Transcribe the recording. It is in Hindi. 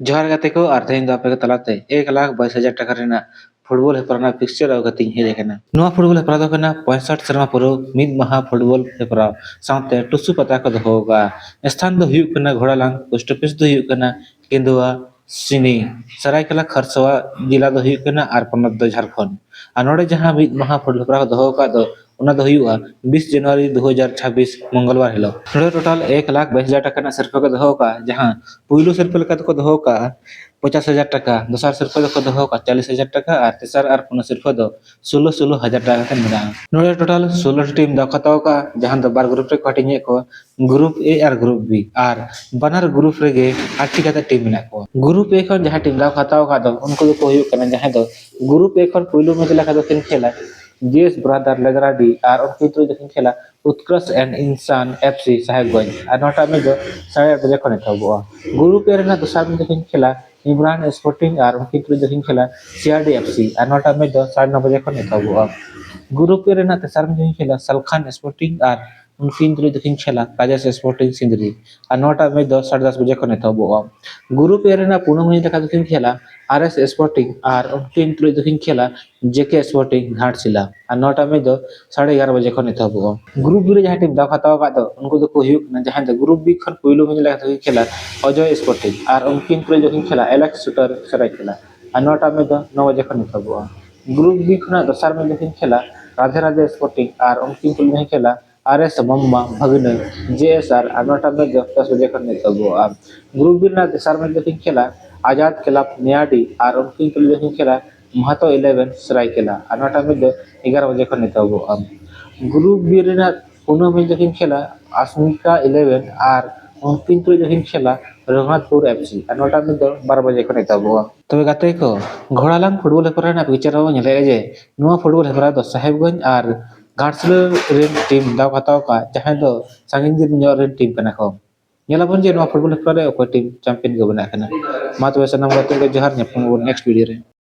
जोहार गाते को और तेहेन दो आपे को तलाते 1,22,000 टाका रेना फुटबॉल हेपराव फिक्सचर अवगतिኝ हेज अकाना नोआ फुटबॉल हेपराव दो कना 65 सेरमा पुरो मिद महा फुटबॉल हेपराव साउते टुसु पता को दोहोगा स्थान दो हुयुग कना घोड़ालांग पोस्ट ऑफिस दो हुयुग कना केंदुआ सिनी सरायकेला खरसवा जिला दो हुयुग कना आर पनत दो झारखंड आ नोडे जहां मिद महा फुटबॉल हेपराव दोहो का दो 20 जनवरी 2026 मंगलवार हिलो नोडे टोटल 1,22,000 टाका ना सिरफा को दोहो का जहां पुइलु सिरफा लेका को दोहो का 50,000 टाका दोसार सिरफा को दोहो का 40,000 टाका और तेसार और पुना सिरफा दो 16,000 टाका का मिला नोडे टोटल 16 टीम दो खताव का जहां दो बार ग्रुप रे कटिंग को ग्रुप ए और ग्रुप बी और बनार ग्रुप रे 8 टी टीम मिला को ग्रुप ए खन जहां टीम दो खताव का दो उनको को हुयु कना जहां दो ग्रुप ए खन पुइलु में लेका दो खेला जीएस ब्रदर लेदराडी और उनकी तो जखन खेला उत्कृष्ट एंड इंसान एफसी साहेबगंज और नोटा में जो 8:30 बजे खने थबो ग्रुप ए रेना दोसार में जखन खेला इमरान स्पोर्टिंग और उनकी तो जखन खेला सीआरडी एफसी और नोटा में जो 9:30 बजे खने थबो ग्रुप ए रेना तेसार में जखन खेला सलखान स्पोर्टिंग और उनकी तो जखन खेला काजस स्पोर्टिंग सिंदरी और नोटा में जो 10:30 बजे खने थबो ग्रुप ए रेना पुनो में जखन खेला आरएस स्पोर्टिंग और उनकी तो जखन खेला जेके स्पोर्टिंग घाटशिला और नोटा में दो 11:30 बजे खने थबो ग्रुप बी रे जहां टीम दो खताव का दो उनको दो को हुयुक ना जहां दो ग्रुप बी खन पुइलो में लेका खेला अजय स्पोर्टिंग और उनकी तो जखन खेला एलेक्स शूटर सराय खेला और नोटा में दो 9 बजे खने थबो ग्रुप बी खना दोसार में जखन खेला राधे राधे स्पोर्टिंग और उनकी तो जखन खेला आरएस मम्मा भगने जेएसआर और नोटा में दो 10 बजे खने थबो ग्रुप बी ना तेसार में जखन खेला आजाद क्लब नियाडी और उनकी तो जखन खेला महतो 11 सरायकेला और नोटा में दो 11 बजे खने थबो ग्रुप बी रेना पुनो में जखन खेला अस्मिका 11 और उनकी तो जखन खेला रघुनाथपुर एफसी और नोटा में दो 12 बजे खने थबो तबे गाते को घोड़ालांग फुटबॉल हेपरा ना पिक्चर हो नेले जे नुआ फुटबॉल हेपरा दो साहेबगंज और घाटशिला रेन टीम दाव खताव का जहां दो सांगिन दिन न्यो रेन टीम कना को नेलाबन जे नुआ फुटबॉल हेपरा रे टीम चैंपियन गो बना कना मा तबे सनम गाते को जोहार नेक्स्ट वीडियो रे।